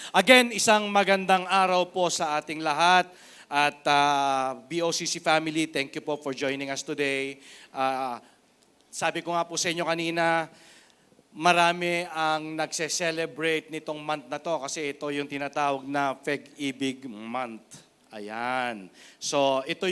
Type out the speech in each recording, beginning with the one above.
Again, isang magandang araw po sa ating lahat. At BOCC family, thank you po for joining us today. Sabi ko nga po sa inyo kanina, marami ang nagse-celebrate nitong month na to kasi ito yung tinatawag na Pag-ibig Month. Ayan. So, ito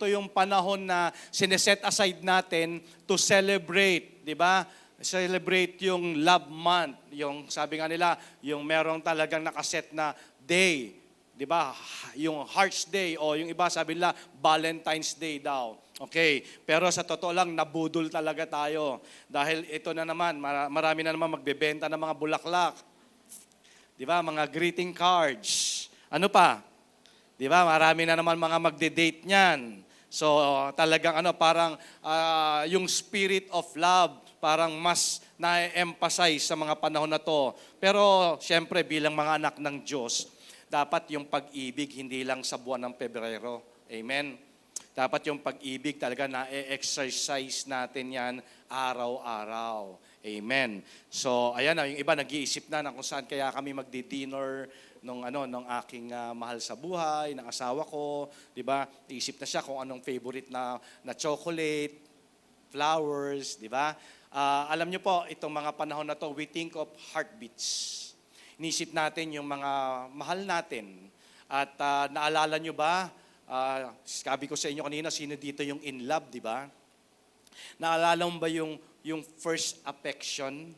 yung panahon na sineset aside natin to celebrate, di ba? Celebrate yung love month. Yung sabi nga nila, yung merong talagang nakaset na day, 'di ba? Yung Heart's Day o yung iba sabi nila Valentine's Day daw. Okay, pero sa totoo lang nabudol talaga tayo dahil ito na naman marami na naman magbebenta ng mga bulaklak. 'Di ba? Mga greeting cards. Ano pa? 'Di ba? Marami na naman mga magde-date niyan. So talagang parang yung spirit of love parang mas na-emphasize sa mga panahon na to. Pero siyempre bilang mga anak ng Diyos, dapat yung pag-ibig hindi lang sa buwan ng Pebrero. Amen? Dapat yung pag-ibig talaga na-exercise natin yan araw-araw. Amen. So, ayan na, yung iba nag-iisip na kung saan kaya kami magdi-dinner nung aking mahal sa buhay, ng asawa ko, 'di ba? Iisip na siya kung anong favorite na chocolate, flowers, 'di ba? Alam niyo po, itong mga panahon na to, we think of heartbeats. Inisip natin yung mga mahal natin. At naalala niyo ba, sabi ko sa inyo kanina, sino dito yung in love, di ba? Naalala mo ba yung first affection?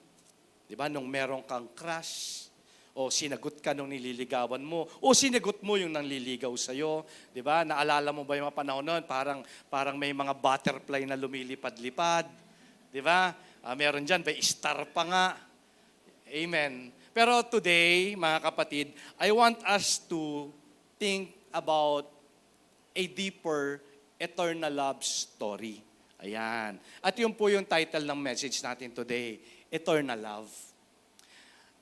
Di ba? Nung meron kang crush, o sinagot ka nung nililigawan mo, o sinagot mo yung nanliligaw sa'yo, di ba? Naalala mo ba yung mga panahon noon? Parang may mga butterfly na lumilipad-lipad, di ba? Meron dyan, may star pa nga. Amen. Pero today, mga kapatid, I want us to think about a deeper eternal love story. Ayan. At yun po yung title ng message natin today, Eternal Love.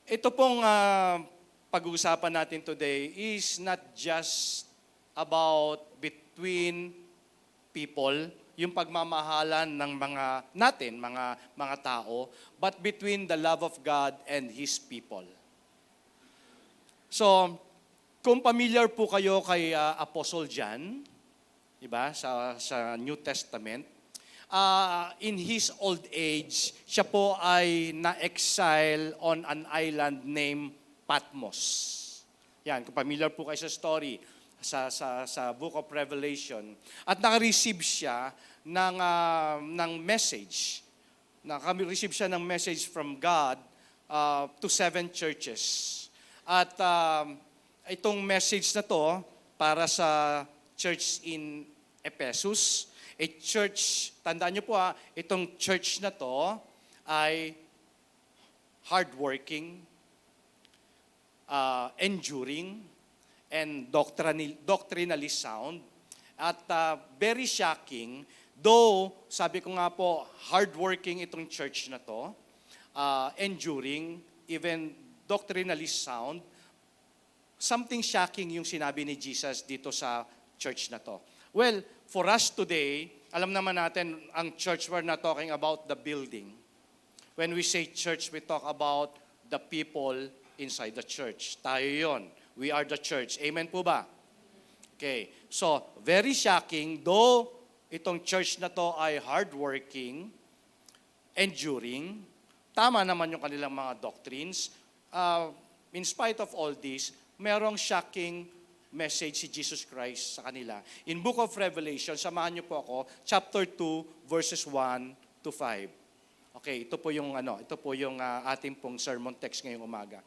Ito pong pag-uusapan natin today is not just about between people, yung pagmamahalan ng mga tao, but between the love of God and His people. So, kung familiar po kayo kay Apostle John, di ba, sa New Testament, in his old age, siya po ay na-exile on an island named Patmos. Yan, kung familiar po kayo sa story, sa Book of Revelation, at naka-receive siya ng message. Naka-receive siya ng message from God to 7 churches. At itong message na to para sa church in Ephesus, a church, tandaan niyo po itong church na to ay hardworking, enduring, and doctrinally sound. At very shocking, though, sabi ko nga po, hardworking itong church na to, enduring, even doctrinally sound, something shocking yung sinabi ni Jesus dito sa church na to. Well, for us today, alam naman natin, ang church, we're not talking about the building. When we say church, we talk about the people inside the church. Tayo yon. We are the church. Amen po ba? Okay. So, very shocking, though itong church na to ay hardworking, enduring, tama naman yung kanilang mga doctrines. In spite of all this, merong shocking message si Jesus Christ sa kanila. In Book of Revelation, samahan niyo po ako, chapter 2, verses 1 to 5. Okay, ito po yung ating pong sermon text ngayong umaga.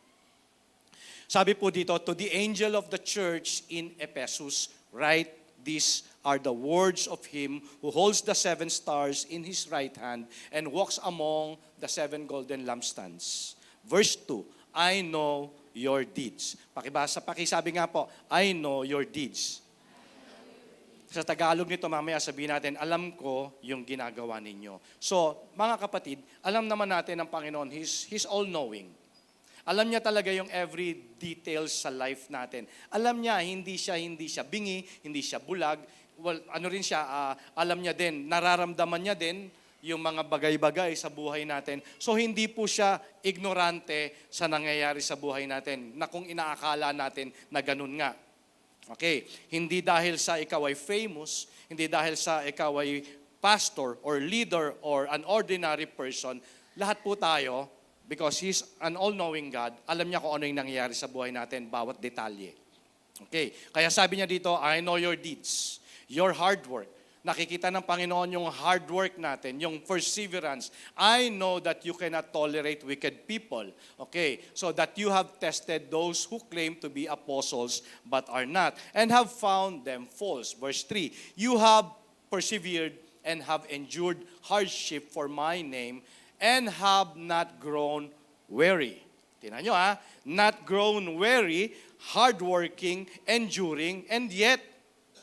Sabi po dito, to the angel of the church in Ephesus, write, these are the words of him who holds the 7 stars in his right hand and walks among the 7 golden lampstands. Verse 2, I know your deeds. Pakisabi nga po, I know your deeds. Sa Tagalog nito, mamaya sabihin natin, alam ko yung ginagawa ninyo. So, mga kapatid, alam naman natin ng Panginoon, He's all-knowing. Alam niya talaga yung every details sa life natin. Alam niya, hindi siya bingi, hindi siya bulag. Well, alam niya din, nararamdaman niya din yung mga bagay-bagay sa buhay natin. So hindi po siya ignorante sa nangyayari sa buhay natin na kung inaakala natin na ganun nga. Okay, hindi dahil sa ikaw ay famous, hindi dahil sa ikaw ay pastor or leader or an ordinary person, lahat po tayo, because He's an all-knowing God, alam niya kung ano yung nangyayari sa buhay natin, bawat detalye. Okay, kaya sabi niya dito, I know your deeds, your hard work. Nakikita ng Panginoon yung hard work natin, yung perseverance. I know that you cannot tolerate wicked people. Okay, so that you have tested those who claim to be apostles but are not, and have found them false. Verse 3, you have persevered and have endured hardship for my name and have not grown weary. Tingnan nyo not grown weary, hardworking, enduring, and yet,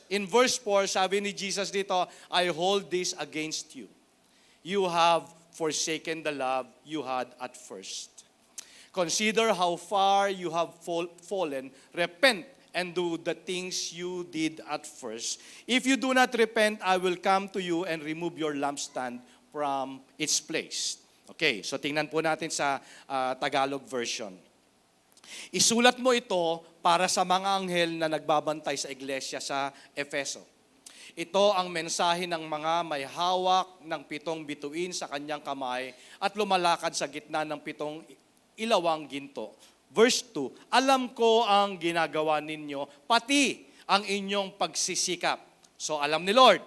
in verse 4, sabi ni Jesus dito, I hold this against you. You have forsaken the love you had at first. Consider how far you have fallen. Repent and do the things you did at first. If you do not repent, I will come to you and remove your lampstand from its place. Okay, so tingnan po natin sa Tagalog version. Isulat mo ito para sa mga anghel na nagbabantay sa iglesia sa Efeso. Ito ang mensahe ng mga may hawak ng 7 bituin sa kanyang kamay at lumalakad sa gitna ng 7 ilawang ginto. Verse 2, alam ko ang ginagawa ninyo, pati ang inyong pagsisikap. So alam ni Lord.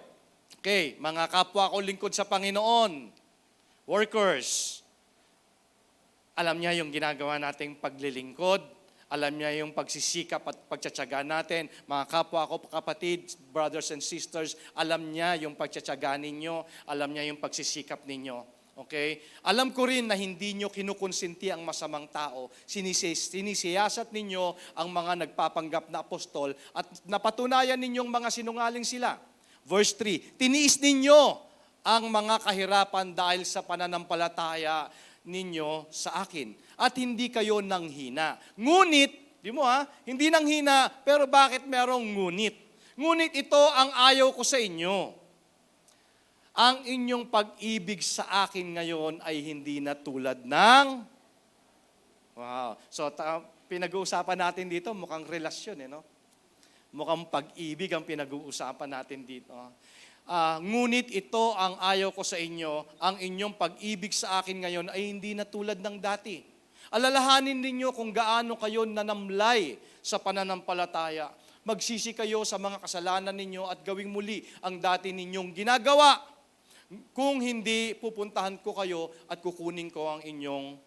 Okay, mga kapwa ko lingkod sa Panginoon, workers, alam niya yung ginagawa nating paglilingkod. Alam niya yung pagsisikap at pagtsatsaga natin. Mga kapwa ko, kapatid, brothers and sisters, alam niya yung pagtsatsaga ninyo. Alam niya yung pagsisikap ninyo. Okay? Alam ko rin na hindi nyo kinukonsinti ang masamang tao. Sinisiyasat ninyo ang mga nagpapanggap na apostol at napatunayan ninyong mga sinungaling sila. Verse 3, tiniis ninyo ang mga kahirapan dahil sa pananampalataya ninyo sa akin. At hindi kayo nanghina. Ngunit, hindi nanghina, pero bakit merong ngunit? Ngunit ito ang ayaw ko sa inyo. Ang inyong pag-ibig sa akin ngayon ay hindi na tulad ng... Wow. So, pinag-uusapan natin dito, mukhang relasyon, no? Mukhang pag-ibig ang pinag-uusapan natin dito. Ngunit ito ang ayaw ko sa inyo, ang inyong pag-ibig sa akin ngayon ay hindi na tulad ng dati. Alalahanin ninyo kung gaano kayo nanamlay sa pananampalataya. Magsisi kayo sa mga kasalanan ninyo at gawing muli ang dati ninyong ginagawa. Kung hindi, pupuntahan ko kayo at kukunin ko ang inyong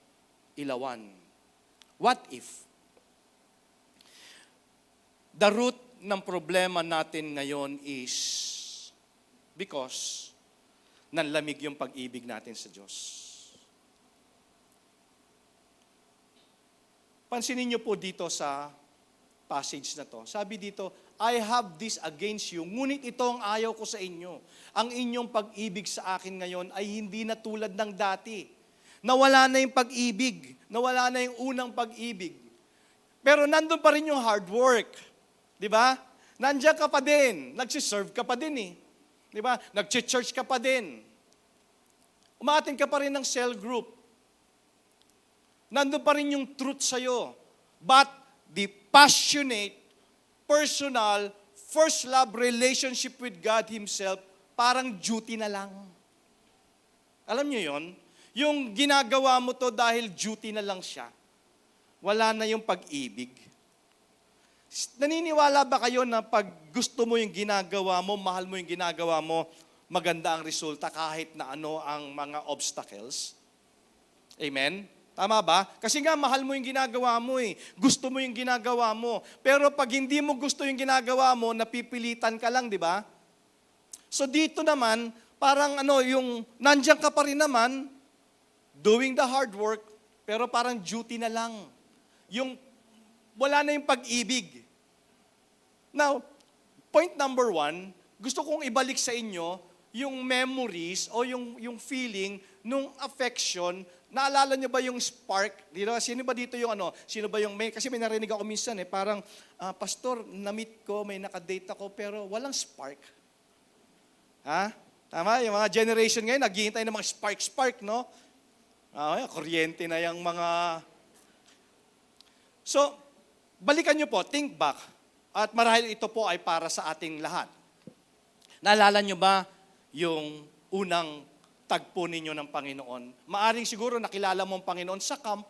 ilawan. What if? The root ng problema natin ngayon is because nanlamig yung pag-ibig natin sa Diyos. Pansinin niyo po dito sa passage na to. Sabi dito, I have this against you, ngunit ito ang ayaw ko sa inyo. Ang inyong pag-ibig sa akin ngayon ay hindi na tulad ng dati. Nawala na yung pag-ibig. Nawala na yung unang pag-ibig. Pero nandun pa rin yung hard work. Di ba? Nandiyan ka pa din. Nagsiserve ka pa din eh. Di ba? Nag-church ka pa din. Umaattend ka pa rin ng cell group. Nandun pa rin yung truth sa'yo. But the passionate, personal, first love relationship with God Himself, parang duty na lang. Alam niyo yon? Yung ginagawa mo to dahil duty na lang siya. Wala na yung pag-ibig. Naniniwala ba kayo na pag gusto mo yung ginagawa mo, mahal mo yung ginagawa mo, maganda ang resulta kahit na ano ang mga obstacles? Amen? Tama ba? Kasi nga, mahal mo yung ginagawa mo eh. Gusto mo yung ginagawa mo. Pero pag hindi mo gusto yung ginagawa mo, napipilitan ka lang, di ba? So dito naman, parang yung nandiyan ka pa rin naman, doing the hard work, pero parang duty na lang. Yung wala na yung pag-ibig. Now, point number 1, gusto kong ibalik sa inyo yung memories o yung feeling nung affection. Naalala niyo ba yung spark? Sino ba dito yung Sino ba yung kasi may narinig ako minsan parang, Pastor, na-meet ko, may nakadate ako, pero walang spark. Ha? Tama? Yung mga generation ngayon, naghihintay ng mga spark, no? Kuryente na yung mga... So, balikan nyo po, think back. At marahil ito po ay para sa ating lahat. Naalala nyo ba yung unang tagpo ninyo ng Panginoon? Maaring siguro nakilala mo ang Panginoon sa camp.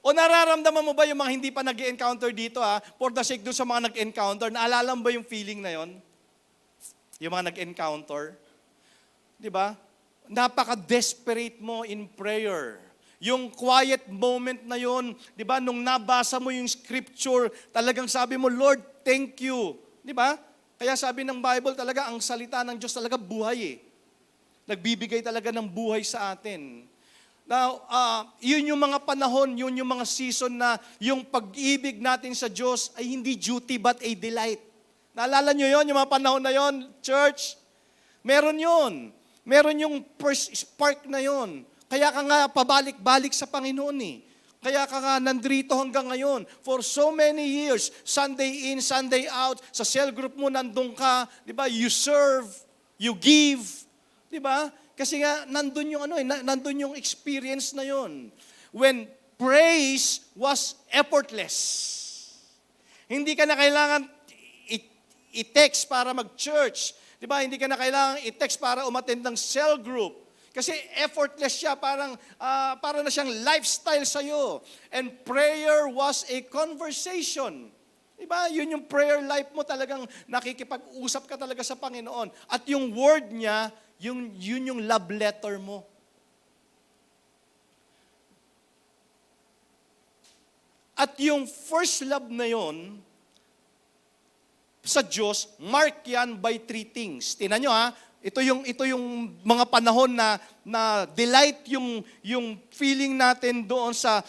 O nararamdaman mo ba yung mga hindi pa nag-encounter dito, for the sake dun sa mga nag-encounter, naalala mo ba yung feeling na yon? Yung mga nag-encounter? Di ba? Napaka-desperate mo in prayer. Yung quiet moment na yon, di ba? Nung nabasa mo yung scripture, talagang sabi mo, Lord, thank you. Di ba? Kaya sabi ng Bible talaga, ang salita ng Diyos talaga buhay eh. Nagbibigay talaga ng buhay sa atin. Now, yun yung mga panahon, yun yung mga season na yung pag-ibig natin sa Diyos ay hindi duty but a delight. Naalala nyo yun, yung mga panahon na yon, church? Meron yun. Meron yung first spark na yon. Kaya ka nga pabalik-balik sa Panginoon eh. Kaya ka nga nandrito hanggang ngayon. For so many years, Sunday in, Sunday out, sa cell group mo nandun ka, di ba? You serve, you give, di ba? Kasi nga nandun yung nandun yung experience na yon. When praise was effortless. Hindi ka na kailangan i-text para mag-church. Di ba? Hindi ka na kailangan i-text para umattend ng cell group. Kasi effortless siya, parang na siyang lifestyle sa'yo. And prayer was a conversation. Diba? Yun yung prayer life mo, talagang nakikipag-usap ka talaga sa Panginoon. At yung word niya, yun yung love letter mo. At yung first love na yun, sa Diyos, mark yan by 3 things. Tingnan nyo ito yung mga panahon na delight yung feeling natin doon sa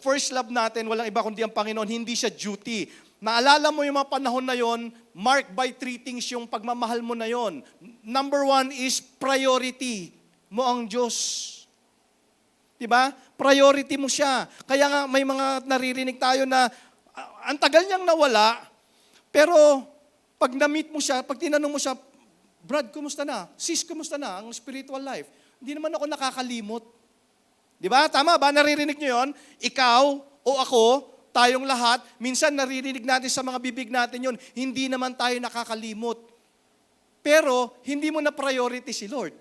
first love natin, walang iba kundi ang Panginoon, hindi siya duty. Naalala mo yung mga panahon na yon, mark by 3 things yung pagmamahal mo na yon. Number 1 is priority mo ang Diyos. Diba? Priority mo siya. Kaya nga may mga naririnig tayo na ang tagal niyang nawala, pero pag na-meet mo siya, pag tinanong mo siya, Brad, kumusta na? Sis, kumusta na ang spiritual life? Hindi naman ako nakakalimot. Di ba? Tama ba? Naririnig nyo yun? Ikaw o ako, tayong lahat, minsan naririnig natin sa mga bibig natin yun, hindi naman tayo nakakalimot. Pero, hindi mo na priority si Lord.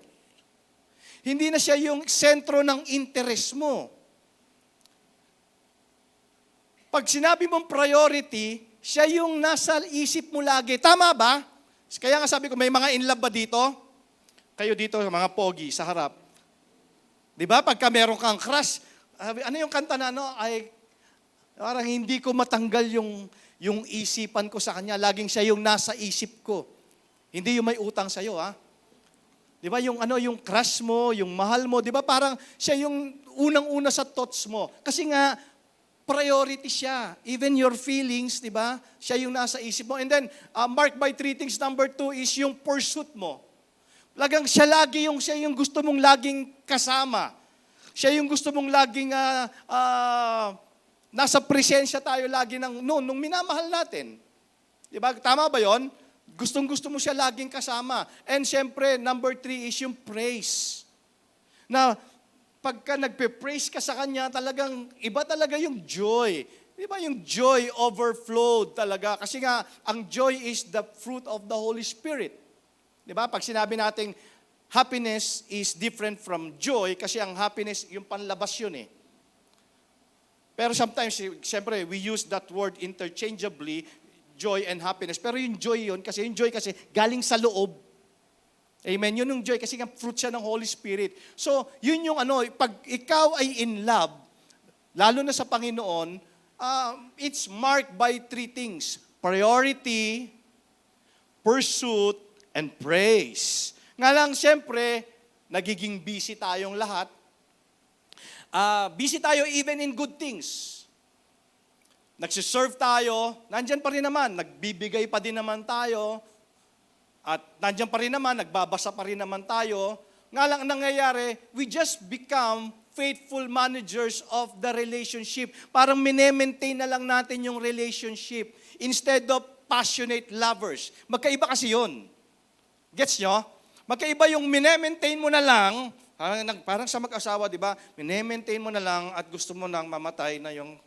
Hindi na siya yung sentro ng interest mo. Pag sinabi mong priority, siya yung nasa isip mo lagi. Tama ba? Kaya nga sabi ko, may mga in love ba dito? Kayo dito, mga pogi, sa harap. Di ba? Pagka meron kang crush, ano yung kanta na, ay, parang hindi ko matanggal yung isipan ko sa kanya. Laging siya yung nasa isip ko. Hindi yung may utang sa'yo, Di ba? Yung crush mo, yung mahal mo, di ba? Parang siya yung unang-una sa thoughts mo. Kasi nga, priority siya. Even your feelings, di ba? Siya yung nasa isip mo. And then, marked by 3 things. Number 2 is yung pursuit mo. Lagang siya yung gusto mong laging kasama. Siya yung gusto mong laging nasa presensya tayo lagi nung minamahal natin. Di ba? Tama ba yon? Gustong-gusto mo siya laging kasama. And syempre, number 3 is yung praise. Na, pagka nagpe-praise ka sa Kanya, talagang iba talaga yung joy. Di ba yung joy overflowed talaga? Kasi nga, ang joy is the fruit of the Holy Spirit. Di ba? Pag sinabi natin, happiness is different from joy, kasi ang happiness, yung panlabas yun eh. Pero sometimes, siyempre, we use that word interchangeably, joy and happiness. Pero yung joy yun, kasi galing sa loob. Amen? Yun yung joy kasi nga fruit siya ng Holy Spirit. So, yun yung pag ikaw ay in love, lalo na sa Panginoon, it's marked by 3 things. Priority, pursuit, and praise. Nga lang, siyempre, nagiging busy tayong lahat. Busy tayo even in good things. Nagsiserve tayo, nandyan pa rin naman, nagbibigay pa din naman tayo, at nandiyan pa rin naman, nagbabasa pa rin naman tayo. Nga lang nangyayari, we just become faithful managers of the relationship. Parang minemaintain na lang natin yung relationship instead of passionate lovers. Magkaiba kasi yun. Gets nyo? Magkaiba yung minemaintain mo na lang, parang sa mag-asawa, di ba? Minemaintain mo na lang at gusto mo nang mamatay na yung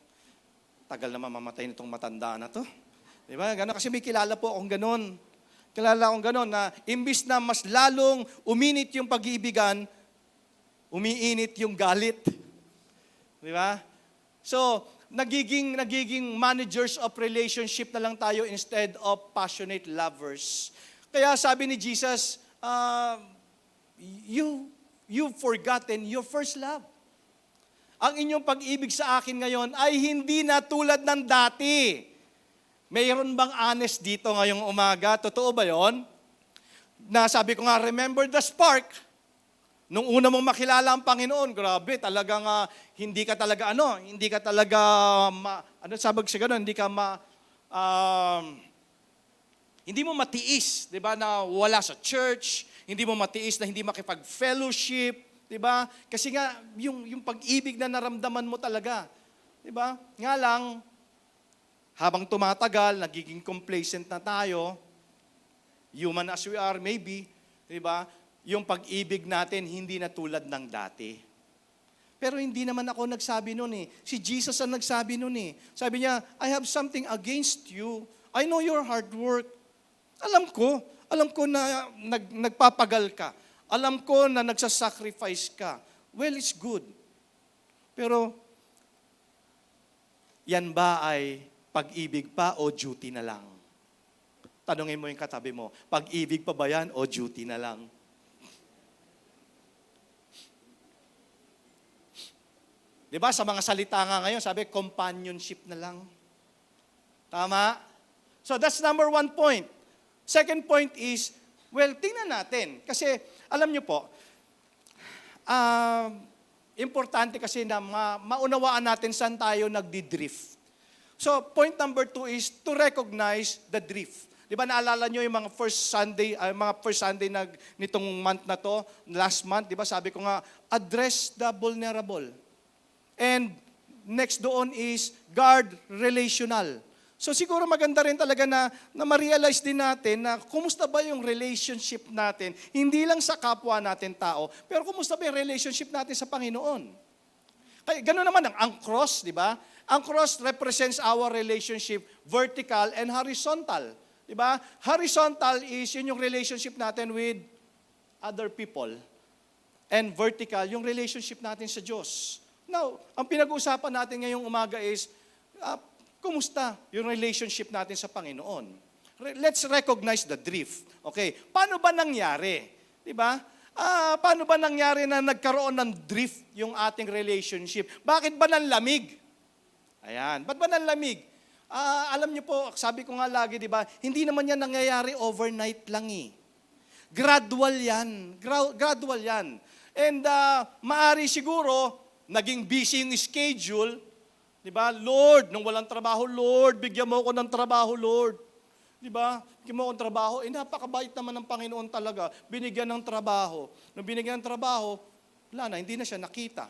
tagal na mamamatay nitong matanda na to. Di ba? Ganun. Kasi may kilala po akong ganun. Kilala akong ganun na imbis na mas lalong uminit yung pag-iibigan, umiinit yung galit. Di ba? So, nagiging managers of relationship na lang tayo instead of passionate lovers. Kaya sabi ni Jesus, you've forgotten your first love. Ang inyong pag-ibig sa akin ngayon ay hindi na tulad ng dati. Mayroon bang honest dito ngayong umaga? Totoo ba yon? Na sabi ko nga, remember the spark. Nung una mong makilala ang Panginoon, grabe, talagang hindi ka talaga hindi mo matiis, 'di ba, na wala sa church, hindi mo matiis na hindi makipag-fellowship, 'di ba? Kasi nga yung pag-ibig na naramdaman mo talaga, 'di ba? Nga lang habang tumatagal, nagiging complacent na tayo, human as we are maybe, 'di ba? Yung pag-ibig natin hindi na tulad ng dati. Pero hindi naman ako nagsabi noon eh. Si Jesus ang nagsabi noon eh. Sabi niya, I have something against you. I know your hard work. Alam ko na nagpapagal ka. Alam ko na nagsasacrifice ka. Well, it's good. Pero, yan ba ay pag-ibig pa o duty na lang? Tanungin mo yung katabi mo, pag-ibig pa ba yan o duty na lang? Diba, sa mga salita nga ngayon, sabi, companionship na lang. Tama? So that's number 1 point. Second point is, well, tingnan natin. Kasi, alam nyo po, importante kasi na maunawaan natin saan tayo nagdi-drift. So, point number 2 is to recognize the drift. Di ba, naalala nyo yung mga first Sunday nitong month na to, last month, di ba, sabi ko nga, address the vulnerable. And next doon is guard relational. So siguro maganda rin talaga na ma-realize din natin na kumusta ba yung relationship natin, hindi lang sa kapwa natin tao, pero kumusta ba yung relationship natin sa Panginoon. Kaya gano'n naman ang cross, di ba? Ang cross represents our relationship vertical and horizontal. Di ba? Horizontal is yun yung relationship natin with other people. And vertical, yung relationship natin sa Diyos. Now, ang pinag-uusapan natin ngayong umaga is, kumusta yung relationship natin sa Panginoon? Let's recognize the drift. Okay, paano ba nangyari? Diba? Paano ba nangyari na nagkaroon ng drift yung ating relationship? Bakit ba nanlamig? Ayan, ba't ba nanlamig? Alam niyo po, sabi ko nga lagi, diba, hindi naman yan nangyayari overnight lang eh. Gradual yan. Gradual yan. And maari siguro, naging busy yung schedule, di ba? Lord, nung walang trabaho, Lord, bigyan mo ako ng trabaho, Lord. Di ba? Bigyan mo ako ng trabaho. Napakabait naman ng Panginoon talaga. Binigyan ng trabaho. Nung binigyan ng trabaho, wala na, hindi na siya nakita.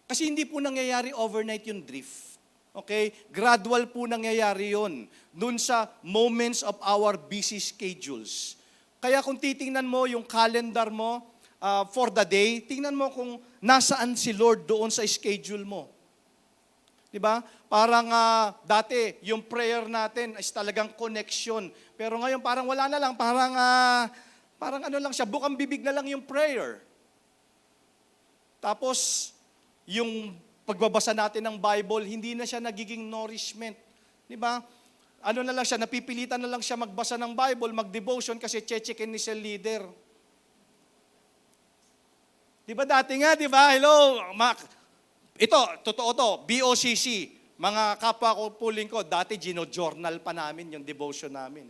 Kasi hindi po nangyayari overnight yung drift. Okay? Gradual po nangyayari yun. Dun sa moments of our busy schedules. Kaya kung titingnan mo yung calendar mo, for the day, tingnan mo kung nasaan si Lord doon sa schedule mo. Di ba? Parang dati, yung prayer natin is talagang connection. Pero ngayon parang wala na lang, parang ano lang siya, bukang bibig na lang yung prayer. Tapos, yung pagbabasa natin ng Bible, hindi na siya nagiging nourishment. Di ba? Ano na lang siya, napipilitan na lang siya magbasa ng Bible, mag-devotion kasi chechekin ni sa leader. Di ba dati nga, di ba? Hello, ito, totoo to, BOCC, mga kapwa ko puling ko, dati gino-journal pa namin yung devotion namin.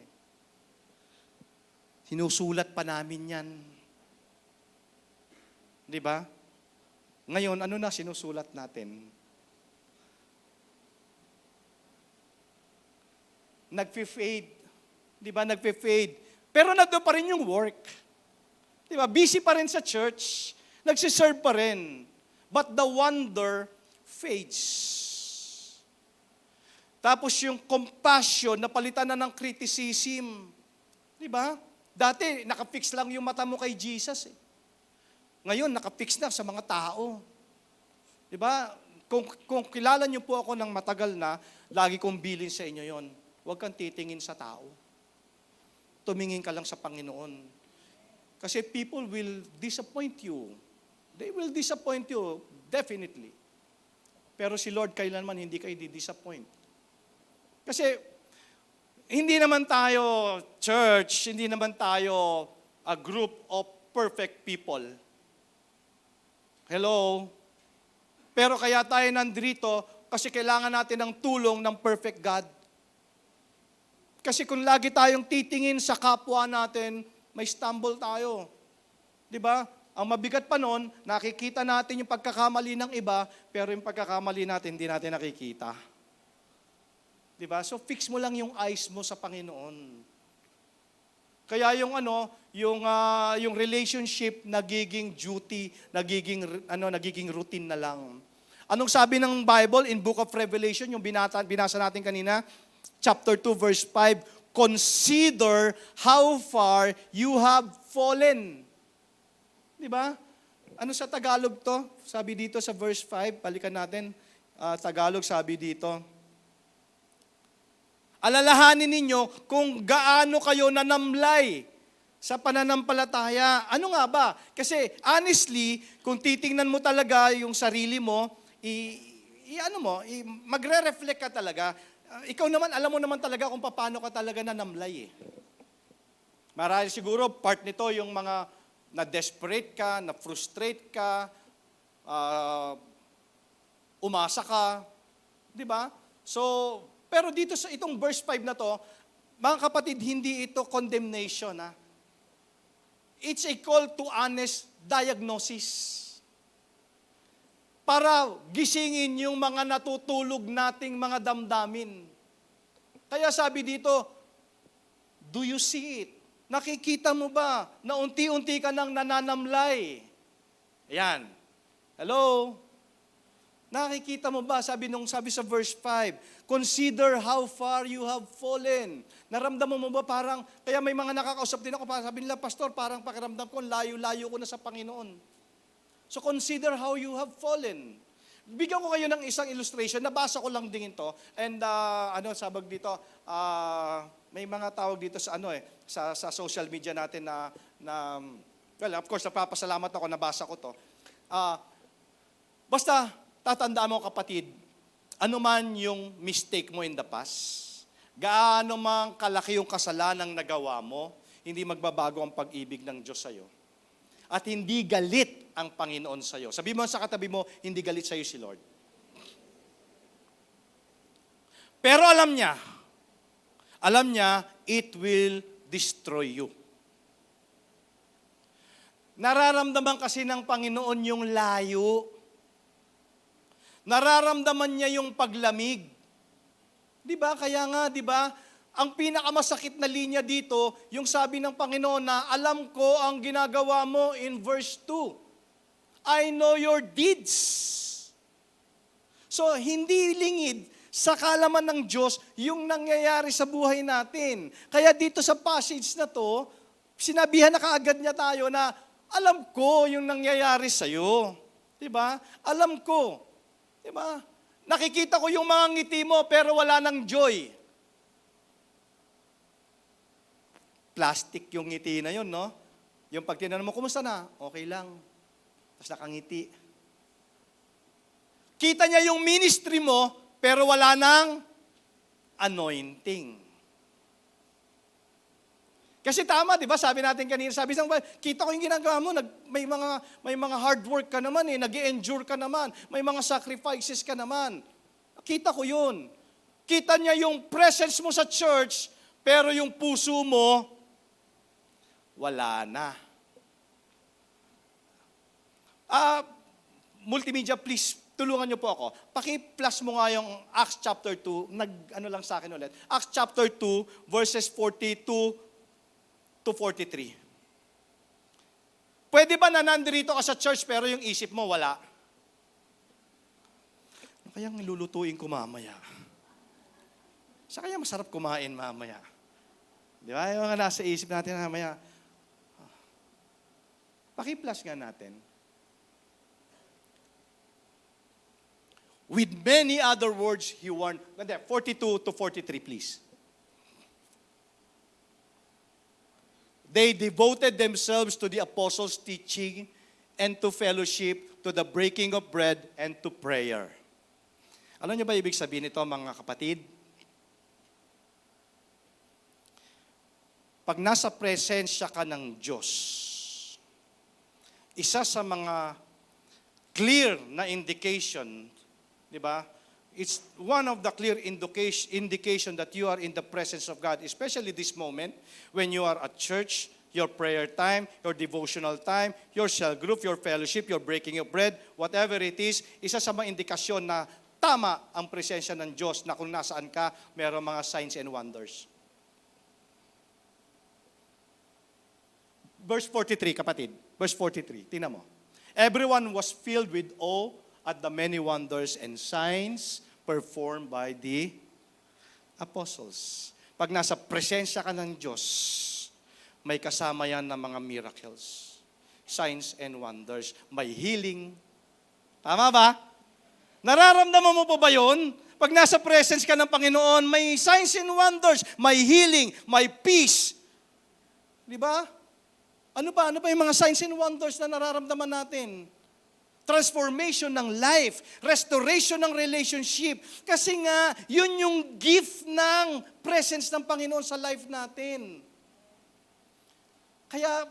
Sinusulat pa namin yan. Di ba? Ngayon, ano na sinusulat natin? Nagfe-fade. Di ba? Nagfe-fade. Pero nandoon pa rin yung work. Di ba? Busy pa rin sa church. Nagsiserve pa rin. But the wonder fades. Tapos yung compassion, napalitan na ng criticism. Di ba? Dati, nakafix lang yung mata mo kay Jesus. Eh. Ngayon, nakafix na sa mga tao. Di ba? Kung kilala niyo po ako ng matagal na, lagi kong bilin sa inyo yon. Huwag kang titingin sa tao. Tumingin ka lang sa Panginoon. Kasi people will disappoint you. They will disappoint you, definitely. Pero si Lord kailanman hindi kayo di-disappoint. Kasi hindi naman tayo church, hindi naman tayo a group of perfect people. Hello? Pero kaya tayo nandito kasi kailangan natin ng tulong ng perfect God. Kasi kung lagi tayong titingin sa kapwa natin, may stumble tayo. Di ba? Ang mabigat pa nun, nakikita natin yung pagkakamali ng iba, pero yung pagkakamali natin, hindi natin nakikita. Diba? So fix mo lang yung eyes mo sa Panginoon. Kaya yung relationship nagiging duty, nagiging routine na lang. Anong sabi ng Bible in Book of Revelation, yung binasa natin kanina, chapter 2 verse 5, consider how far you have fallen. Diba? Ano sa Tagalog to? Sabi dito sa verse 5, balikan natin. Tagalog sabi dito, alalahanin ninyo kung gaano kayo nanamlay sa pananampalataya. Ano nga ba? Kasi honestly, kung titingnan mo talaga yung sarili mo, magre-reflect ka talaga. Ikaw naman, alam mo naman talaga kung paano ka talaga nanamlay. Marahil siguro part nito yung mga na-desperate ka, na-frustrate ka, umasa ka. Di ba? So, pero dito sa itong verse 5 na to, mga kapatid, hindi ito condemnation. Ha? It's a call to honest diagnosis. Para gisingin yung mga natutulog nating mga damdamin. Kaya sabi dito, do you see it? Nakikita mo ba na unti-unti ka nang nananamlay? Ayan. Hello? Nakikita mo ba, sabi sa verse 5, consider how far you have fallen. Naramdaman mo ba parang, kaya may mga nakakausap din ako, sabi nila, Pastor, parang pakiramdam ko, layo-layo ko na sa Panginoon. So consider how you have fallen. Bigyan ko kayo ng isang illustration, nabasa ko lang din ito, and sabag dito, may mga tawag dito sa social media natin well, of course, napapasalamat ako, nabasa ko to. Basta, tatandaan mo kapatid, ano man yung mistake mo in the past, gaano man kalaki yung kasalanang nagawa mo, hindi magbabago ang pag-ibig ng Diyos sa'yo. At hindi galit ang Panginoon sa'yo. Sabi mo sa katabi mo, hindi galit sa'yo si Lord. Pero alam niya, it will destroy you. Nararamdaman kasi ng Panginoon yung layo. Nararamdaman niya yung paglamig. Di ba? Kaya nga, di ba? Ang pinakamasakit na linya dito, yung sabi ng Panginoon na, alam ko ang ginagawa mo in verse 2. I know your deeds. So, hindi lingid sa kalaman ng Diyos yung nangyayari sa buhay natin. Kaya dito sa passage na to, sinabihan na kaagad niya tayo na, alam ko yung nangyayari sa'yo. Di ba? Alam ko. Diba? Nakikita ko yung mga ngiti mo pero wala nang joy. Plastic yung ngiti na yun, no? Yung pag tinanong mo, kumusta na? Okay lang. Tapos nakangiti. Kita niya yung ministry mo pero wala nang anointing. Kasi tama, di ba? Sabi natin kanina, kita ko yung ginagawa mo, may mga hard work ka naman nag-endure ka naman, may mga sacrifices ka naman. Kita ko yun. Kita niya yung presence mo sa church, pero yung puso mo, wala na. Multimedia, please, tulungan niyo po ako. Paki-plus mo nga yung Acts chapter 2, lang sa akin ulit. Acts chapter 2, verses 42 to 43. Pwede ba na nandito ka sa church pero yung isip mo wala? Ano kayang nilulutuin ko mamaya? Sa kaya masarap kumain mamaya? Di ba? Yung mga nasa isip natin mamaya, paki-plus nga natin. With many other words, he warned. 42 to 43, please. They devoted themselves to the apostles' teaching and to fellowship, to the breaking of bread, and to prayer. Alam niyo ba ibig sabihin nito, mga kapatid? Pag nasa presensya ka ng Diyos, isa sa mga clear na indication, di ba? It's one of the clear indication that you are in the presence of God, especially this moment when you are at church, your prayer time, your devotional time, your cell group, your fellowship, your breaking of bread, whatever it is, isa sa mga indikasyon na tama ang presensya ng Diyos na kung nasaan ka, mayroong mga signs and wonders. Verse 43, kapatid. Verse 43, tingnan mo. Everyone was filled with awe at the many wonders and signs performed by the apostles. Pag nasa presensya ka ng Diyos, may kasama yan ng mga miracles, signs and wonders, may healing. Tama ba? Nararamdaman mo po ba yun? Pag nasa presence ka ng Panginoon, may signs and wonders, may healing, may peace. Di ba? Ano pa yung mga signs and wonders na nararamdaman natin? Transformation ng life, restoration ng relationship. Kasi nga, yun yung gift ng presence ng Panginoon sa life natin. Kaya,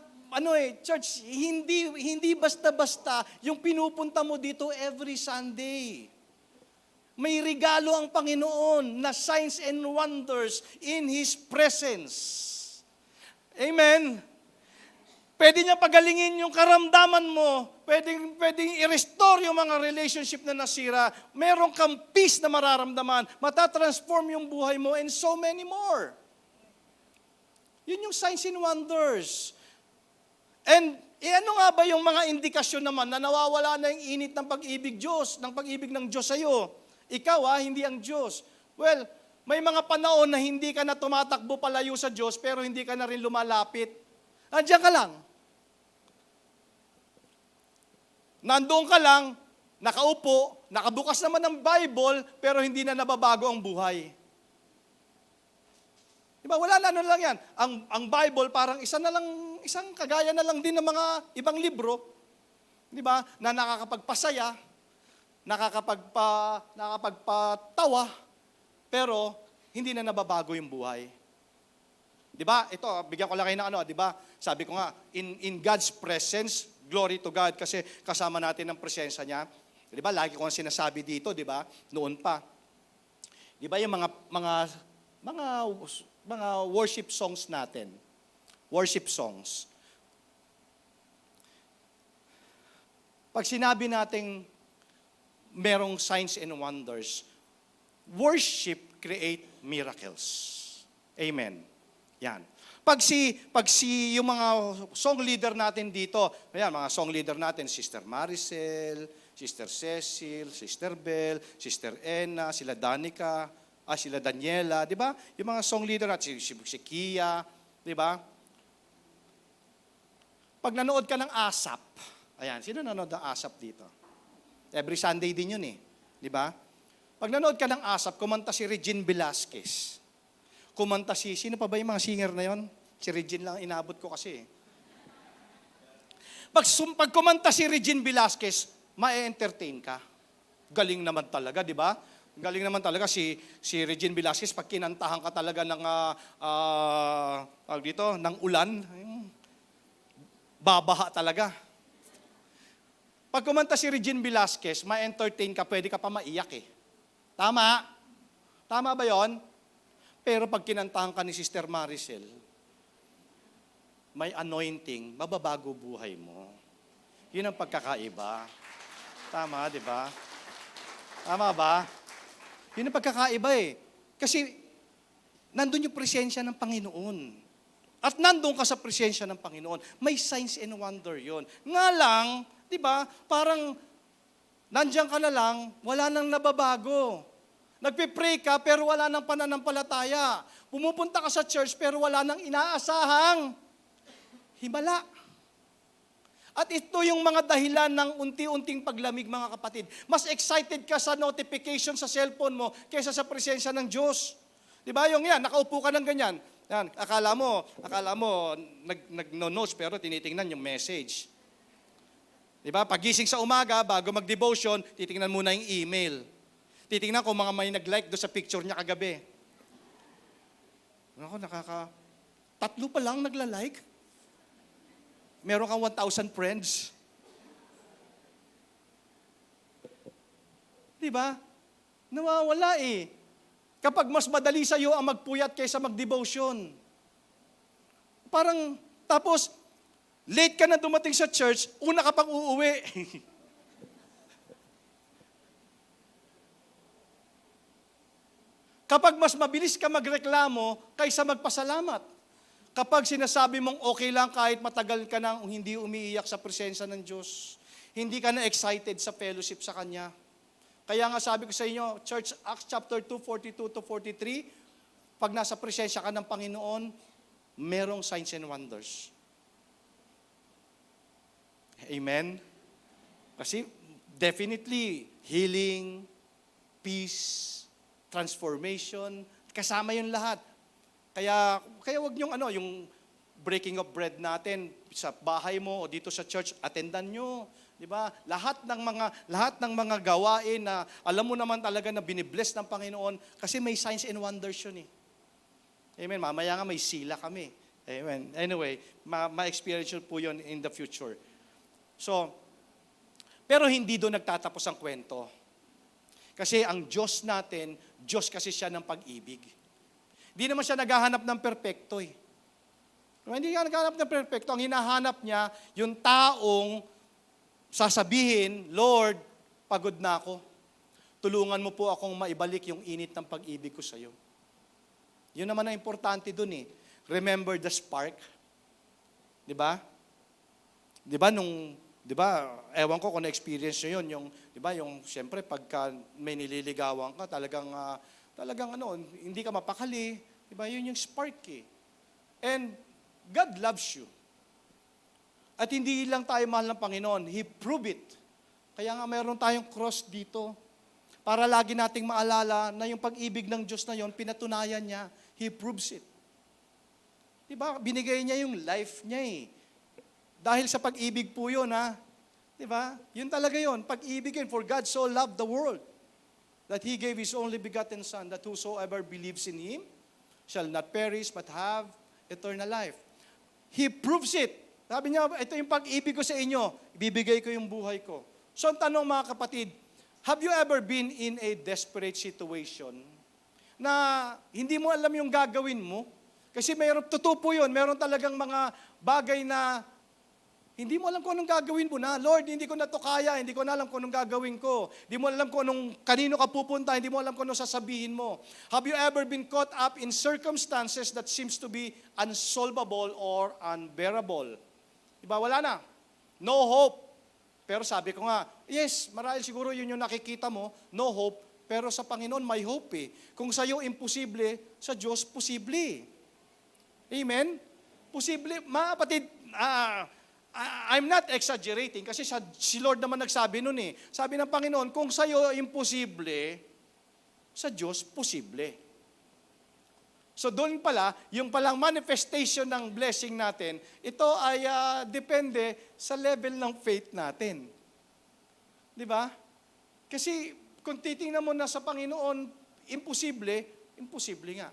church, hindi basta-basta yung pinupunta mo dito every Sunday. May regalo ang Panginoon na signs and wonders in His presence. Amen. Pwede niya pagalingin yung karamdaman mo. Pwedeng i-restore yung mga relationship na nasira. Meron kang peace na mararamdaman. Matatransform yung buhay mo and so many more. Yun yung signs and wonders. And ano nga ba yung mga indikasyon naman na nawawala na yung init ng pag-ibig ng Diyos sa'yo? Ikaw hindi ang Diyos. Well, may mga panahon na hindi ka na tumatakbo palayo sa Diyos pero hindi ka na rin lumalapit. Andiyan ka lang. Nandoon ka lang, nakaupo, nakabukas naman ng Bible, pero hindi na nababago ang buhay. Diba? Wala na lang yan. Ang Bible parang isang kagaya na lang din ng mga ibang libro, diba? Na nakakapagpasaya, nakakapagpatawa, pero hindi na nababago yung buhay. Diba? Ito, bigyan ko lang kayo ng diba? Sabi ko nga, in God's presence, glory to God kasi kasama natin ang presensya niya. Di ba? Lagi ko ang sinasabi dito, di ba? Noon pa. Di ba yung mga worship songs natin? Worship songs. Pag sinabi nating merong signs and wonders, worship create miracles. Amen. Yan. Pag yung mga song leader natin dito, ayan, mga song leader natin, Sister Maricel, Sister Cecil, Sister Bell, Sister Ena, sila Danica, sila Daniela, di ba? Yung mga song leader natin, si Kia, di ba? Pag nanood ka ng ASAP, ayan, sino nanood ng ASAP dito? Every Sunday din yun di ba? Pag nanood ka ng ASAP, kumanta si Regine Velasquez. Kumanta sino pa ba yung mga singer na yon? Si Regine lang inabot ko kasi. Pag kumanta si Regine Velasquez, ma-entertain ka. Galing naman talaga, di ba? Galing naman talaga si Regine Velasquez pag kinantahan ka talaga ng ng ulan, babaha talaga. Pag kumanta si Regine Velasquez, ma-entertain ka, pwede ka pa maiyak Tama? Tama ba 'yon? Pero pag kinantahan ka ni Sister Maricel, may anointing, mababago buhay mo. Yun ang pagkakaiba. Tama, di ba? Tama ba? Yun ang pagkakaiba Kasi, nandun yung presensya ng Panginoon. At nandun ka sa presensya ng Panginoon. May signs and wonder yon. Nga lang, di ba, parang nandiyan ka na lang, wala nang nababago. Nagpe-pray ka pero wala nang pananampalataya. Pumupunta ka sa church pero wala nang inaasahang himala. At ito yung mga dahilan ng unti-unting paglamig, mga kapatid. Mas excited ka sa notification sa cellphone mo kaysa sa presensya ng Diyos. Di ba? Yung yan, nakaupo ka ng ganyan. Yan, akala mo nag-notes pero tinitingnan yung message. Di ba? Pagising sa umaga, bago mag-devotion, titingnan muna yung email. Titingnan kung mga may nag-like doon sa picture niya kagabi. Ako, tatlo pa lang nagla-like. Meron kang 1,000 friends. Di ba? Nawawala eh. Kapag mas madali sa iyo ang magpuyat kaysa mag-devotion. Parang, tapos, late ka na dumating sa church, una ka pang uuwi. Kapag mas mabilis ka magreklamo kaysa magpasalamat. Kapag sinasabi mong okay lang kahit matagal ka nang hindi umiiyak sa presensya ng Diyos, hindi ka na excited sa fellowship sa Kanya. Kaya nga sabi ko sa inyo, Church Acts chapter 2, 42-43, pag nasa presensya ka ng Panginoon, merong signs and wonders. Amen? Kasi definitely, healing, peace, transformation, kasama yung lahat. Kaya wag niyong yung breaking of bread natin sa bahay mo o dito sa church, attendan nyo. Di ba? Lahat ng mga gawain na alam mo naman talaga na binibless ng Panginoon kasi may signs and wonders yun eh. Amen. Mamaya nga may sila kami. Amen. Anyway, ma-experience po yun in the future. So, pero hindi doon nagtatapos ang kwento. Kasi ang Diyos natin, Diyos kasi siya ng pag-ibig. Hindi naman siya naghahanap ng perpekto eh. Hindi siya naghahanap ng perpekto. Ang hinahanap niya, yung taong sasabihin, Lord, pagod na ako. Tulungan mo po akong maibalik yung init ng pag-ibig ko sa iyo. Yun naman ang importante dun eh. Remember the spark. Di ba? Di ba ewan ko kung na-experience nyo yun, yung siyempre pagka may nililigawan ka, talagang hindi ka mapakali, diba? Yun yung spark eh. And God loves you. At hindi lang tayo mahal ng Panginoon, He proved it. Kaya nga mayroon tayong cross dito para lagi nating maalala na yung pag-ibig ng Diyos na yun, pinatunayan niya, He proves it. Diba? Binigay niya yung life niya eh. Dahil sa pag-ibig po yun ha. Diba? Yun talaga yun, pag-ibig yun. For God so loved the world that He gave His only begotten Son, that whosoever believes in Him shall not perish but have eternal life. He proves it. Sabi niya, ito yung pag-ibig ko sa inyo, ibibigay ko yung buhay ko. So ang tanong mga kapatid, have you ever been in a desperate situation na hindi mo alam yung gagawin mo? Kasi mayroon, totoo po yun, mayroon talagang mga bagay na hindi mo alam kung anong gagawin mo na. Lord, hindi ko na to kaya, hindi ko na alam kung anong gagawin ko. Hindi mo alam kung kanino ka pupunta, hindi mo alam kung anong sasabihin mo. Have you ever been caught up in circumstances that seems to be unsolvable or unbearable? Diba, wala na. No hope. Pero sabi ko nga, yes, marahil siguro yun yung nakikita mo, no hope, pero sa Panginoon may hope eh. Kung sa'yo imposible, sa Diyos posible. Amen? Posible. Mga kapatid, I'm not exaggerating kasi si Lord naman nagsabi nun eh. Sabi ng Panginoon, kung sa'yo imposible, sa Diyos posible. So doon pala, yung palang manifestation ng blessing natin, ito ay depende sa level ng faith natin. Di ba? Kasi kung titingnan mo na sa Panginoon, imposible nga.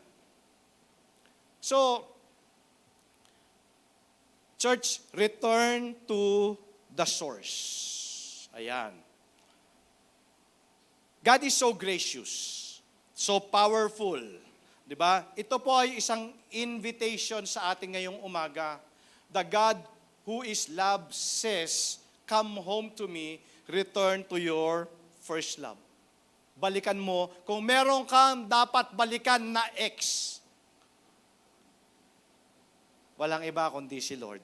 So, church, return to the source. Ayan. God is so gracious, so powerful. Diba? Ito po ay isang invitation sa ating ngayong umaga. The God who is love says, come home to me, return to your first love. Balikan mo, kung meron kang dapat balikan na ex, walang iba kundi si Lord.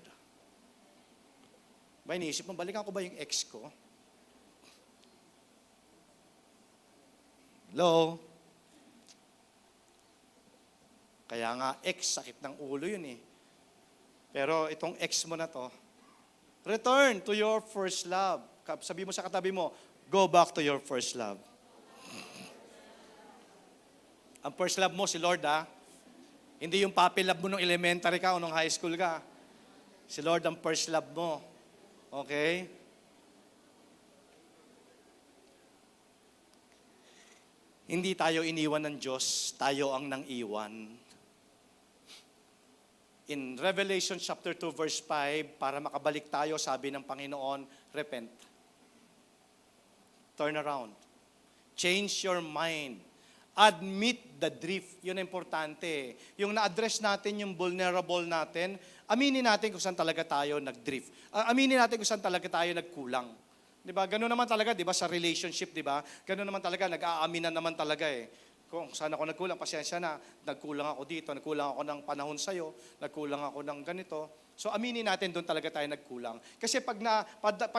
Ba, iniisip mo, balikan ko ba yung ex ko? Hello? Kaya nga, sakit ng ulo yun eh. Pero itong mo na to, return to your first love. Sabi mo sa katabi mo, go back to your first love. Ang first love mo, si Lord Hindi yung puppy love mo nung elementary ka o nung high school ka. Si Lord ang first love mo. Okay? Hindi tayo iniwan ng Diyos, tayo ang nang-iwan. In Revelation chapter 2 verse 5, para makabalik tayo, sabi ng Panginoon, repent. Turn around. Change your mind. Admit the drift. Yun ang importante. Yung na-address natin yung vulnerable natin, aminin natin kung saan talaga tayo nag-drift. Aminin natin kung saan talaga tayo nagkulang. Di ba? Ganun naman talaga, di ba, sa relationship, di ba? Ganun naman talaga, nag-aaminan naman talaga eh. Kung saan ako nagkulang, pasensya na, nagkulang ako dito, nagkulang ako ng panahon sa'yo, nagkulang ako ng ganito. So aminin natin, doon talaga tayo nagkulang. Kasi pag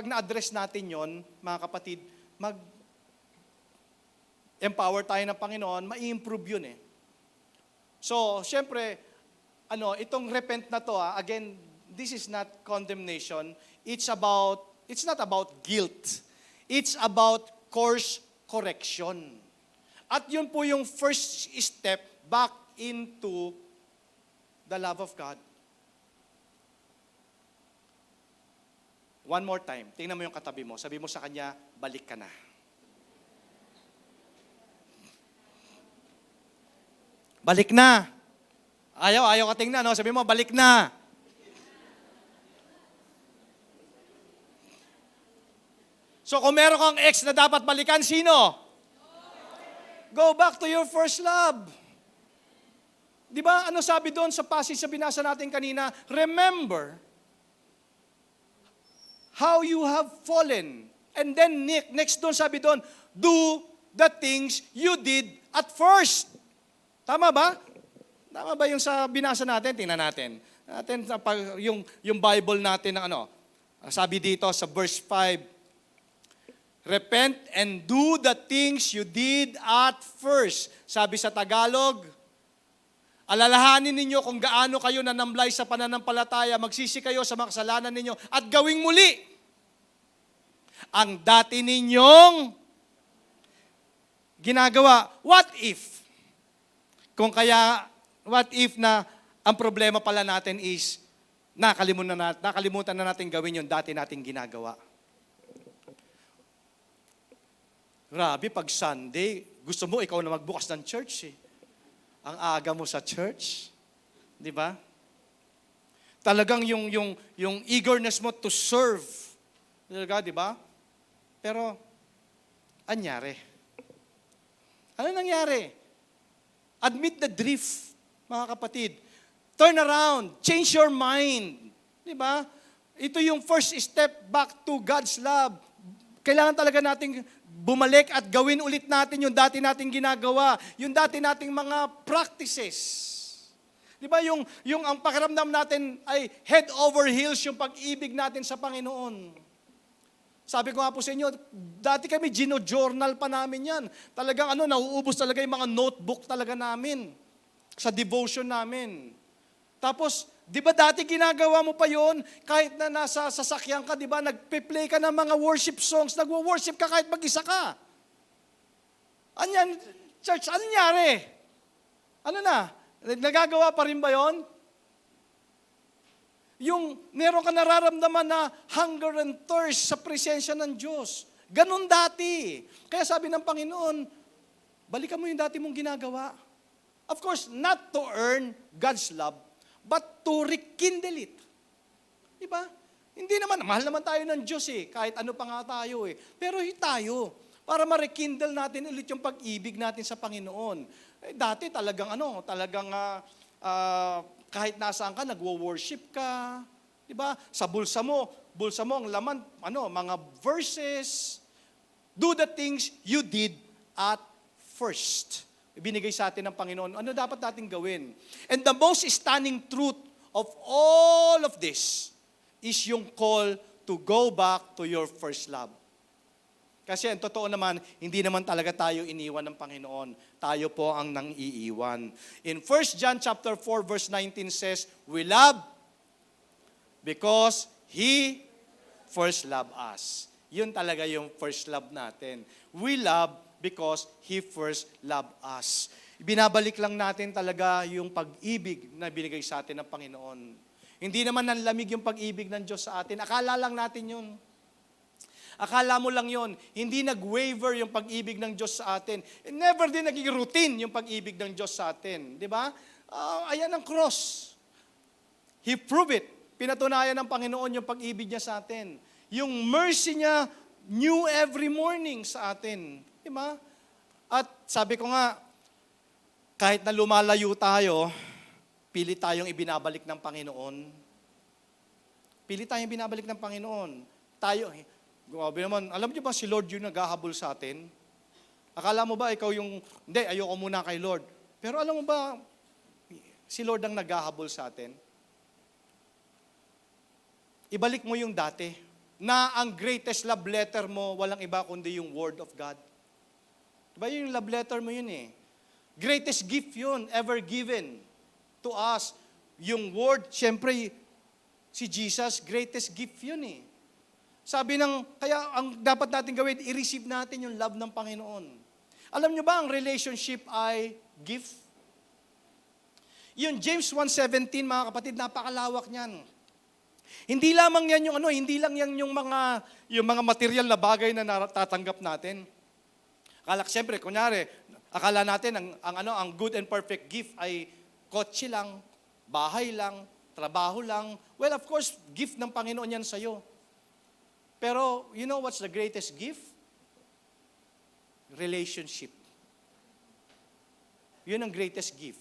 na-address natin yon, mga kapatid, empower tayo ng Panginoon, ma-improve yun eh. So, syempre, itong repent na to, again, this is not condemnation. It's not about guilt. It's about course correction. At yun po yung first step back into the love of God. One more time. Tingnan mo yung katabi mo. Sabi mo sa kanya, balik ka na. Balik na. Ayaw ka tingnan, no? Sabi mo, balik na. So kung meron kang ex na dapat balikan, sino? Go back to your first love. Di ba? Ano sabi doon sa passage na binasa natin kanina? Remember how you have fallen. And then next doon sabi doon, do the things you did at first. Tama ba? Tama ba yung sa binasa natin? Tingnan natin. Yung Bible natin na sabi dito sa verse 5, repent and do the things you did at first. Sabi sa Tagalog, alalahanin ninyo kung gaano kayo nanamlay sa pananampalataya, magsisi kayo sa mga kasalanan ninyo, at gawing muli ang dati ninyong ginagawa. What if? What if na ang problema pala natin is nakalimutan na natin gawin yung dati nating ginagawa. Grabe, pag Sunday, gusto mo ikaw na magbukas ng church eh. Ang aga mo sa church. Di ba? Talagang yung eagerness mo to serve. Di ba? Pero, anyari? Ano nangyari? Admit the drift, mga kapatid. Turn around. Change your mind. Di ba? Ito yung first step back to God's love. Kailangan talaga nating bumalik at gawin ulit natin yung dati nating ginagawa, yung dati nating mga practices. Di ba yung ang pakiramdam natin ay head over heels yung pag-ibig natin sa Panginoon. Sabi ko nga po sa inyo, dati kami gino-journal pa namin yan. Talagang nauubos talaga yung mga notebook talaga namin sa devotion namin. Tapos, di ba dati ginagawa mo pa yon kahit na nasa sasakyan ka, di ba, nagpe-play ka ng mga worship songs, nagwo-worship ka kahit mag-isa ka. Anyan, church, ano nangyari? Ano na? Nagagawa pa rin ba yon? Yung meron ka nararamdaman na hunger and thirst sa presensya ng Diyos. Ganon dati. Kaya sabi ng Panginoon, balikan mo yung dati mong ginagawa. Of course, not to earn God's love, but to rekindle it. Diba? Hindi naman, mahal naman tayo ng Diyos eh, kahit ano pa nga tayo eh. Pero tayo, para ma-rekindle natin ulit yung pag-ibig natin sa Panginoon. Dati talagang kahit nasaan ka, nagwo-worship ka. Diba? Sa bulsa mo ang laman, mga verses. Do the things you did at first. Ibinigay sa atin ng Panginoon. Ano dapat natin gawin? And the most stunning truth of all of this is yung call to go back to your first love. Kasi ang totoo naman, hindi naman talaga tayo iniwan ng Panginoon. Tayo po ang nang iiwan. In 1 John chapter 4 verse 19 says, we love because He first loved us. Yun talaga yung first love natin. We love because He first loved us. Binabalik lang natin talaga yung pag-ibig na binigay sa atin ng Panginoon. Hindi naman nanlamig yung pag-ibig ng Diyos sa atin. Akala lang natin yun. Akala mo lang yon, hindi nag-waver yung pag-ibig ng Diyos sa atin. Never din naging routine yung pag-ibig ng Diyos sa atin. Di ba? Ayan ang cross. He proved it. Pinatunayan ng Panginoon yung pag-ibig niya sa atin. Yung mercy niya, new every morning sa atin. Di ba? At sabi ko nga, kahit na lumalayo tayo, pili tayong ibinabalik ng Panginoon. Pili tayong ibinabalik ng Panginoon. Tayo, grabe naman, alam niyo ba si Lord yung naghahabol sa atin? Akala mo ba ikaw yung, hindi, ayoko muna kay Lord. Pero alam mo ba, si Lord ang naghahabol sa atin? Ibalik mo yung dati, na ang greatest love letter mo, walang iba kundi yung Word of God. Diba yung love letter mo yun eh? Greatest gift yun, ever given to us. Yung Word, syempre, si Jesus, greatest gift yun eh. Sabi kaya ang dapat natin gawin, i-receive natin yung love ng Panginoon. Alam nyo ba, ang relationship ay gift? Yung James 1:17, mga kapatid, napakalawak niyan. Hindi lamang yan yung hindi lang yan yung mga material na bagay na natatanggap natin. Siyempre, kunyari, akala natin ang good and perfect gift ay kotse lang, bahay lang, trabaho lang. Well, of course, gift ng Panginoon yan sa'yo. Pero, you know what's the greatest gift? Relationship. Yun ang greatest gift.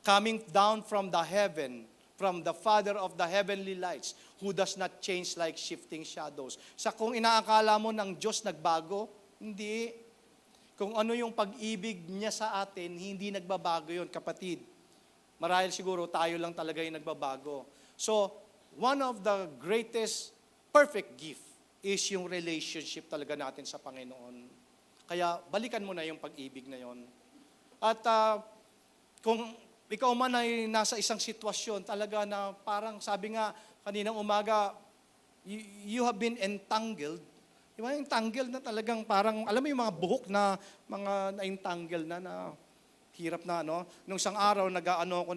Coming down from the heaven, from the Father of the heavenly lights, who does not change like shifting shadows. Sa kung inaakala mo ng Diyos nagbago, hindi. Kung ano yung pag-ibig niya sa atin, hindi nagbabago yun, kapatid. Marahil siguro tayo lang talaga yung nagbabago. So, one of the greatest perfect gift is yung relationship talaga natin sa Panginoon. Kaya balikan mo na yung pag-ibig na yon. At kung ikaw man ay nasa isang sitwasyon talaga na parang sabi nga kaninang umaga, you have been entangled. Di ba? Entangled na talagang parang, alam mo yung mga buhok na mga na-entangle na hirap na Nung isang araw, nag-aano ako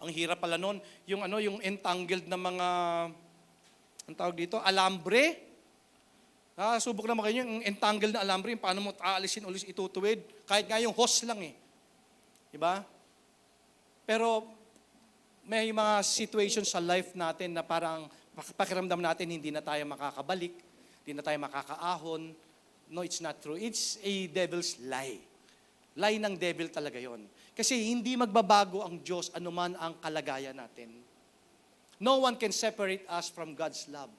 ang hirap pala nun, yung entangled na mga, ang tawag dito, alambre. Subok naman kayo yung entangle na alambre, paano mo aalisin ulit itutuwid, kahit nga yung hose lang eh. Diba? Pero may mga situations sa life natin na parang pakiramdam natin hindi na tayo makakabalik, hindi na tayo makakaahon. No, it's not true. It's a devil's lie. Lie ng devil talaga yon. Kasi hindi magbabago ang Diyos anuman ang kalagayan natin. No one can separate us from God's love.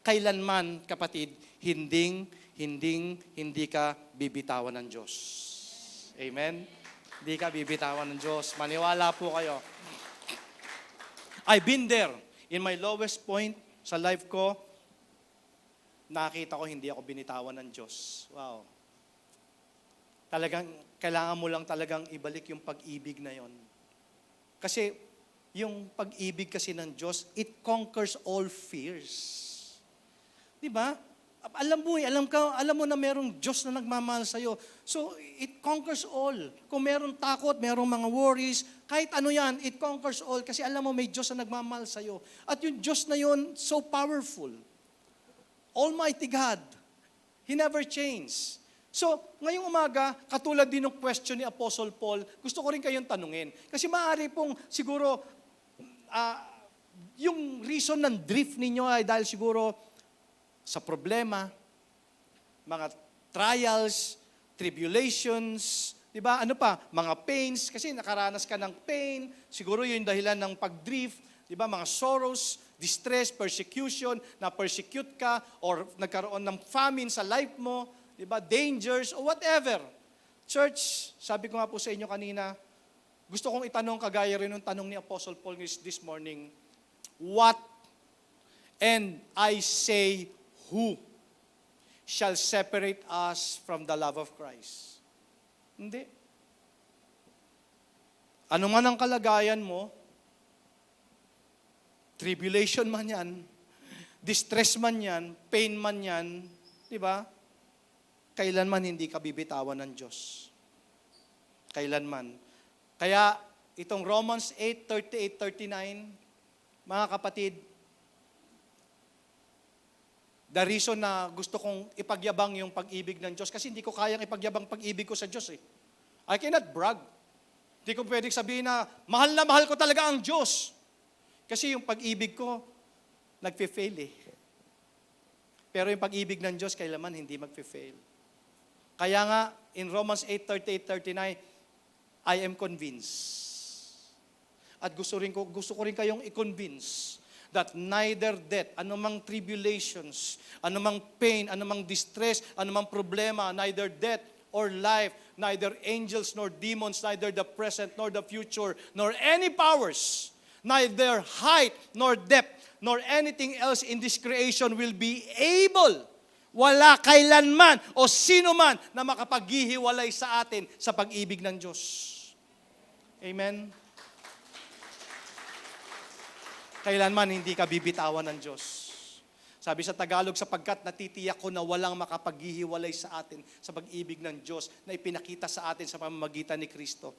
Kailanman, kapatid, hindi ka bibitawan ng Diyos. Amen? Hindi ka bibitawan ng Diyos. Maniwala po kayo. I've been there. In my lowest point sa life ko, nakita ko hindi ako binitawan ng Diyos. Wow. Talagang, kailangan mo lang talagang ibalik yung pag-ibig na yon. Kasi, yung pag-ibig kasi ng Diyos, it conquers all fears. Di ba? Alam mo na merong Diyos na nagmamahal sa'yo. So, it conquers all. Kung meron takot, merong mga worries, kahit ano yan, it conquers all. Kasi alam mo, may Diyos na nagmamahal sa'yo. At yung Diyos na yon, so powerful. Almighty God. He never changed. So, ngayong umaga, katulad din ng question ni Apostle Paul, gusto ko rin kayong tanungin. Kasi maaari pong siguro, yung reason ng drift ninyo ay dahil siguro sa problema, mga trials, tribulations, di ba? Ano pa? Mga pains, kasi nakaranas ka ng pain, siguro yun dahilan ng pag-drift, di ba? Mga sorrows, distress, persecution, na-persecute ka, or nagkaroon ng famine sa life mo, di ba? Dangers, or whatever. Church, sabi ko nga po sa inyo kanina, gusto kong itanong kagaya rin ng tanong ni Apostle Paul this morning, what? And I say, who? shall separate us from the love of Christ. Hindi. Ano man ang kalagayan mo, tribulation man yan, distress man yan, pain man yan, di ba? Kailanman hindi ka bibitawan ng Diyos. Kailanman. Kaya itong Romans 8:38-39, mga kapatid, the reason na gusto kong ipagyabang yung pag-ibig ng Diyos, kasi hindi ko kayang ipagyabang pag-ibig ko sa Diyos eh. I cannot brag. Hindi ko pwedeng sabihin na mahal ko talaga ang Diyos. Kasi yung pag-ibig ko, nagfe-fail eh. Pero yung pag-ibig ng Diyos, kailanman hindi magfe-fail. Kaya nga, in Romans 8:38-39, I am convinced. At gusto ko rin kayong i-convince that neither death, anumang tribulations, anumang pain, anumang distress, anumang problema, neither death or life, neither angels nor demons, neither the present nor the future, nor any powers, neither height nor depth, nor anything else in this creation will be able, wala kailanman o sino man na makapaghihiwalay sa atin sa pag-ibig ng Diyos. Amen? Kailanman hindi ka bibitawan ng Diyos. Sabi sa Tagalog, sapagkat natitiyak ko na walang makapaghihiwalay sa atin sa pag-ibig ng Diyos na ipinakita sa atin sa pamamagitan ni Kristo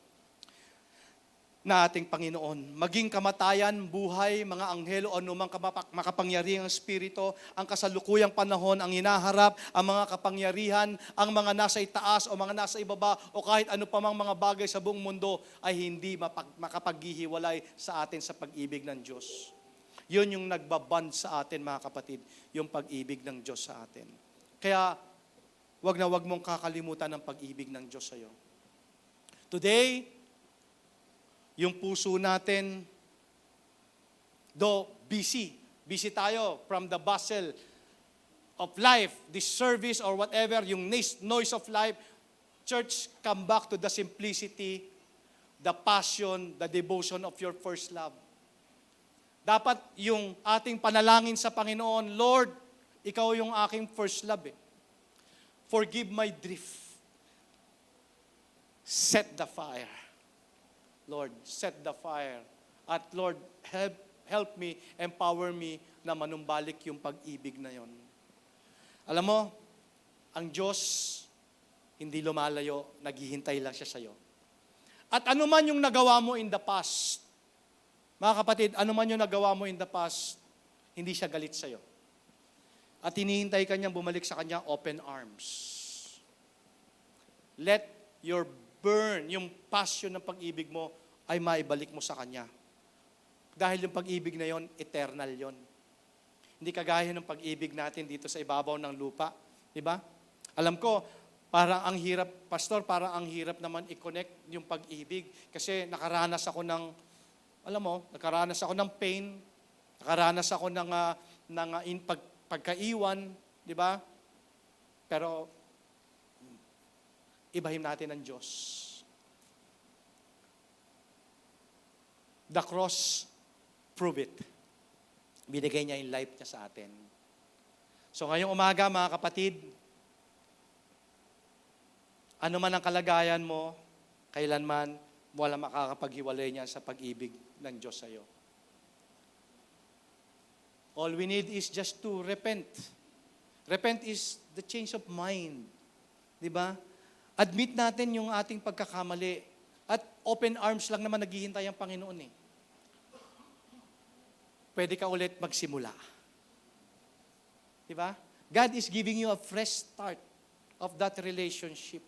na ating Panginoon. Maging kamatayan, buhay, mga anghelo o anumang makapangyarihang espiritu, ang kasalukuyang panahon, ang hinaharap, ang mga kapangyarihan, ang mga nasa itaas o mga nasa ibaba o kahit ano pa mang mga bagay sa buong mundo ay hindi makapaghihiwalay sa atin sa pag-ibig ng Diyos. Yun yung nagbaband sa atin, mga kapatid, yung pag-ibig ng Diyos sa atin. Kaya, wag na wag mong kakalimutan ang pag-ibig ng Diyos sa'yo. Today, yung puso natin, though busy tayo from the bustle of life, this service or whatever, yung noise of life, church, come back to the simplicity, the passion, the devotion of your first love. Dapat yung ating panalangin sa Panginoon, Lord, ikaw yung aking first love eh. Forgive my drift. Set the fire. Lord, set the fire. At Lord, help me, empower me na manumbalik yung pag-ibig na yon. Alam mo, ang Diyos, hindi lumalayo, naghihintay lang siya sa'yo. At ano man yung nagawa mo in the past, mga kapatid, ano man yung nagawa mo in the past, hindi siya galit sa'yo. At hinihintay ka niyang bumalik sa kanya open arms. Let your burn, yung passion ng pag-ibig mo, ay maibalik mo sa kanya. Dahil yung pag-ibig na yon, eternal yon. Hindi kagaya ng pag-ibig natin dito sa ibabaw ng lupa. Diba? Alam ko, parang ang hirap, Pastor, parang ang hirap naman i-connect yung pag-ibig. Kasi nakaranas ako ng pain, nakaranas ako ng pagkaiwan, di ba? Pero, ibahin natin ang Diyos. The cross, prove it. Binigay niya yung life niya sa atin. So ngayong umaga, mga kapatid, ano man ang kalagayan mo, kailanman, wala makakapaghiwalay niya sa pag-ibig ng Diyos sa iyo. All we need is just to repent. Repent is the change of mind. Di ba? Admit natin yung ating pagkakamali. At open arms lang naman naghihintay ang Panginoon eh. Pwede ka ulit magsimula. Di ba? God is giving you a fresh start of that relationship.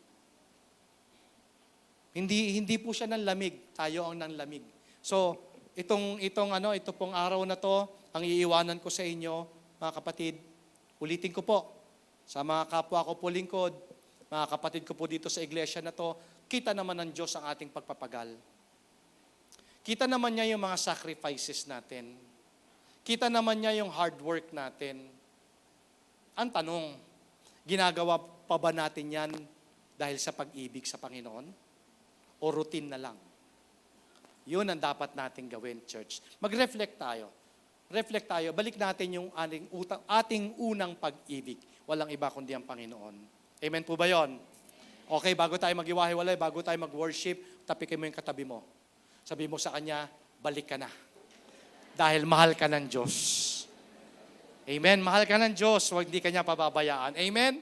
Hindi po siya nanlamig, tayo ang nanlamig. So, ito pong araw na to, ang iiwanan ko sa inyo, mga kapatid, ulitin ko po, sa mga kapwa ko po lingkod, mga kapatid ko po dito sa iglesia na to, kita naman ng Diyos ang ating pagpapagal. Kita naman niya yung mga sacrifices natin. Kita naman niya yung hard work natin. Ang tanong, ginagawa pa ba natin yan dahil sa pag-ibig sa Panginoon? O routine na lang? Yun ang dapat nating gawin, church. Mag-reflect tayo. Reflect tayo. Balik natin yung ating unang pag-ibig. walang iba kundi ang Panginoon. Amen po ba yon? Okay, bago tayo mag-iwahiwalay, bago tayo mag-worship, tapikin mo yung katabi mo. Sabi mo sa kanya, balik ka na. Dahil mahal ka ng Diyos. Amen? Mahal ka ng Diyos, huwag hindi ka niya pababayaan. Amen?